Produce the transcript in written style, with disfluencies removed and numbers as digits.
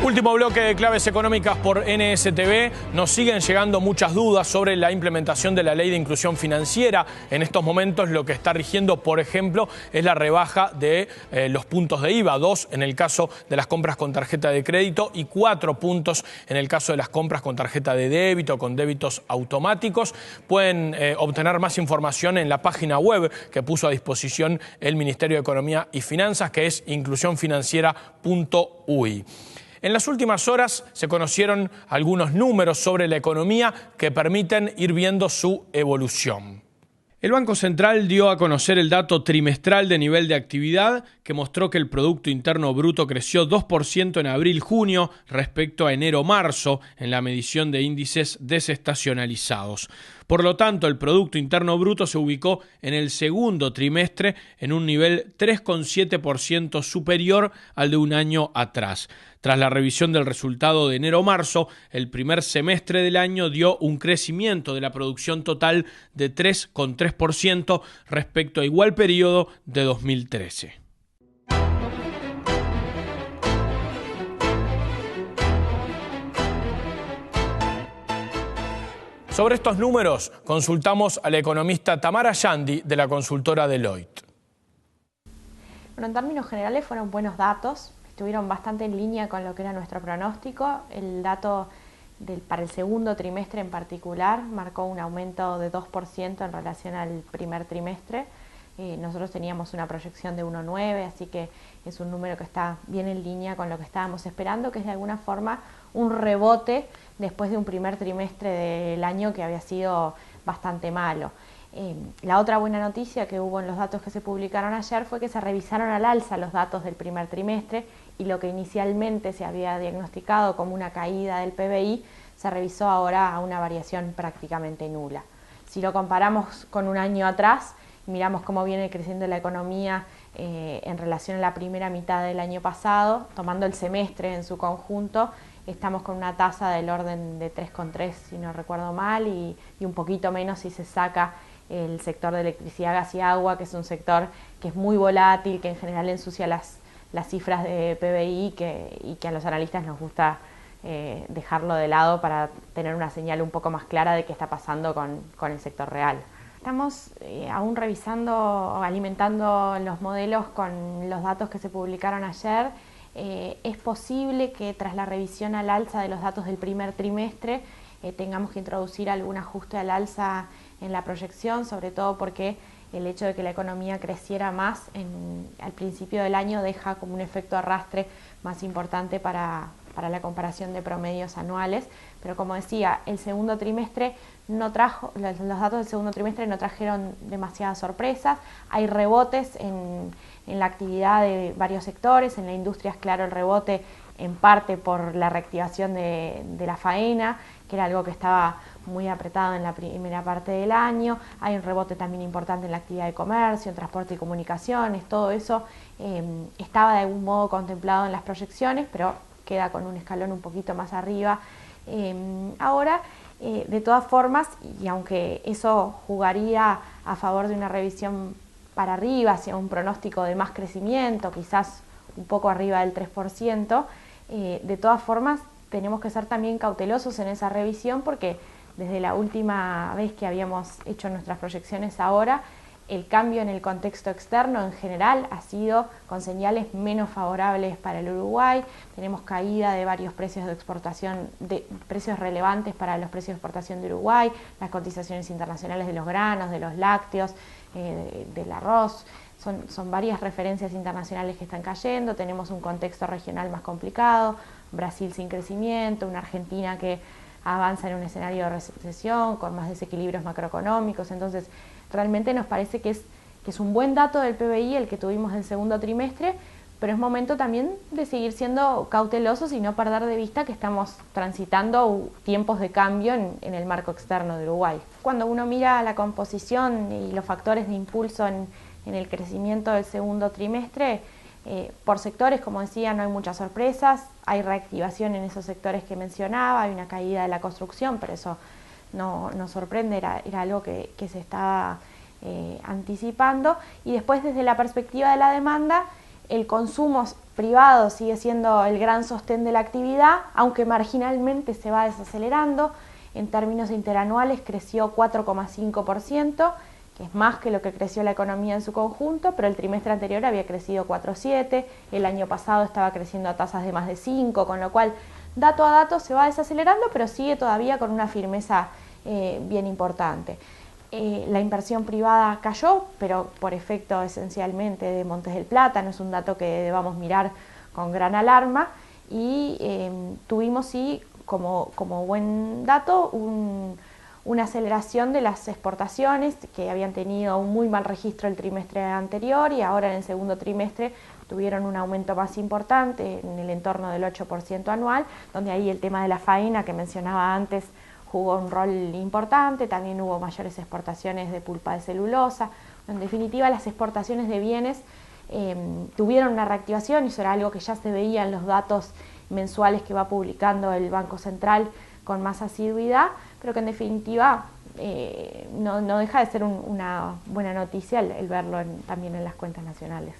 Último bloque de claves económicas por NSTV. Nos siguen llegando muchas dudas sobre la implementación de la ley de inclusión financiera. En estos momentos lo que está rigiendo, por ejemplo, es la rebaja de los puntos de IVA. 2 en el caso de las compras con tarjeta de crédito y 4 puntos en el caso de las compras con tarjeta de débito, con débitos automáticos. Pueden obtener más información en la página web que puso a disposición el Ministerio de Economía y Finanzas, que es inclusionfinanciera.ui. En las últimas horas se conocieron algunos números sobre la economía que permiten ir viendo su evolución. El Banco Central dio a conocer el dato trimestral de nivel de actividad que mostró que el Producto Interno Bruto creció 2% en abril-junio respecto a enero-marzo en la medición de índices desestacionalizados. Por lo tanto, el Producto Interno Bruto se ubicó en el segundo trimestre en un nivel 3,7% superior al de un año atrás. Tras la revisión del resultado de enero-marzo, el primer semestre del año dio un crecimiento de la producción total de 3,3% respecto a igual periodo de 2013. Sobre estos números consultamos a la economista Tamara Yandi de la consultora Deloitte. Bueno, en términos generales fueron buenos datos, estuvieron bastante en línea con lo que era nuestro pronóstico. El dato para el segundo trimestre en particular marcó un aumento de 2% en relación al primer trimestre. Nosotros teníamos una proyección de 1,9, así que es un número que está bien en línea con lo que estábamos esperando, que es de alguna forma un rebote después de un primer trimestre del año que había sido bastante malo. La otra buena noticia que hubo en los datos que se publicaron ayer fue que se revisaron al alza los datos del primer trimestre y lo que inicialmente se había diagnosticado como una caída del PBI se revisó ahora a una variación prácticamente nula. Si lo comparamos con un año atrás, miramos cómo viene creciendo la economía en relación a la primera mitad del año pasado, tomando el semestre en su conjunto, estamos con una tasa del orden de 3,3 si no recuerdo mal y un poquito menos si se saca el sector de electricidad, gas y agua, que es un sector que es muy volátil, que en general ensucia las cifras de PBI y que a los analistas nos gusta dejarlo de lado para tener una señal un poco más clara de qué está pasando con el sector real. Estamos aún revisando, alimentando los modelos con los datos que se publicaron ayer. Es posible que tras la revisión al alza de los datos del primer trimestre tengamos que introducir algún ajuste al alza en la proyección, sobre todo porque el hecho de que la economía creciera más al principio del año deja como un efecto arrastre más importante para la comparación de promedios anuales, pero como decía, el segundo trimestre los datos del segundo trimestre no trajeron demasiadas sorpresas. Hay rebotes en la actividad de varios sectores. En la industria es claro el rebote en parte por la reactivación de la faena, que era algo que estaba muy apretado en la primera parte del año. Hay un rebote también importante en la actividad de comercio, en transporte y comunicaciones. Todo eso estaba de algún modo contemplado en las proyecciones, pero queda con un escalón un poquito más arriba ahora. De todas formas, y aunque eso jugaría a favor de una revisión para arriba, hacia un pronóstico de más crecimiento, quizás un poco arriba del 3%, de todas formas tenemos que ser también cautelosos en esa revisión porque desde la última vez que habíamos hecho nuestras proyecciones ahora, el cambio en el contexto externo en general ha sido con señales menos favorables para el Uruguay. Tenemos caída de varios precios de exportación, de precios relevantes para los precios de exportación de Uruguay, las cotizaciones internacionales de los granos, de los lácteos, del arroz. Son varias referencias internacionales que están cayendo. Tenemos un contexto regional más complicado, Brasil sin crecimiento, una Argentina que avanza en un escenario de recesión con más desequilibrios macroeconómicos. Entonces realmente nos parece que es un buen dato del PBI el que tuvimos en el segundo trimestre, pero es momento también de seguir siendo cautelosos y no perder de vista que estamos transitando tiempos de cambio en el marco externo de Uruguay. Cuando uno mira la composición y los factores de impulso en el crecimiento del segundo trimestre, por sectores, como decía, no hay muchas sorpresas, hay reactivación en esos sectores que mencionaba, hay una caída de la construcción, pero eso no sorprende, era algo que se estaba anticipando. Y después, desde la perspectiva de la demanda, el consumo privado sigue siendo el gran sostén de la actividad, aunque marginalmente se va desacelerando. En términos interanuales creció 4,5%, que es más que lo que creció la economía en su conjunto, pero el trimestre anterior había crecido 4,7%, el año pasado estaba creciendo a tasas de más de 5%, con lo cual dato a dato se va desacelerando, pero sigue todavía con una firmeza bien importante. La inversión privada cayó, pero por efecto esencialmente de Montes del Plata, no es un dato que debamos mirar con gran alarma, y tuvimos sí como buen dato una aceleración de las exportaciones, que habían tenido un muy mal registro el trimestre anterior y ahora en el segundo trimestre tuvieron un aumento más importante en el entorno del 8% anual, donde ahí el tema de la faena que mencionaba antes jugó un rol importante. También hubo mayores exportaciones de pulpa de celulosa. En definitiva, las exportaciones de bienes tuvieron una reactivación, y eso era algo que ya se veía en los datos mensuales que va publicando el Banco Central con más asiduidad, pero que en definitiva no deja de ser una buena noticia el verlo también en las cuentas nacionales.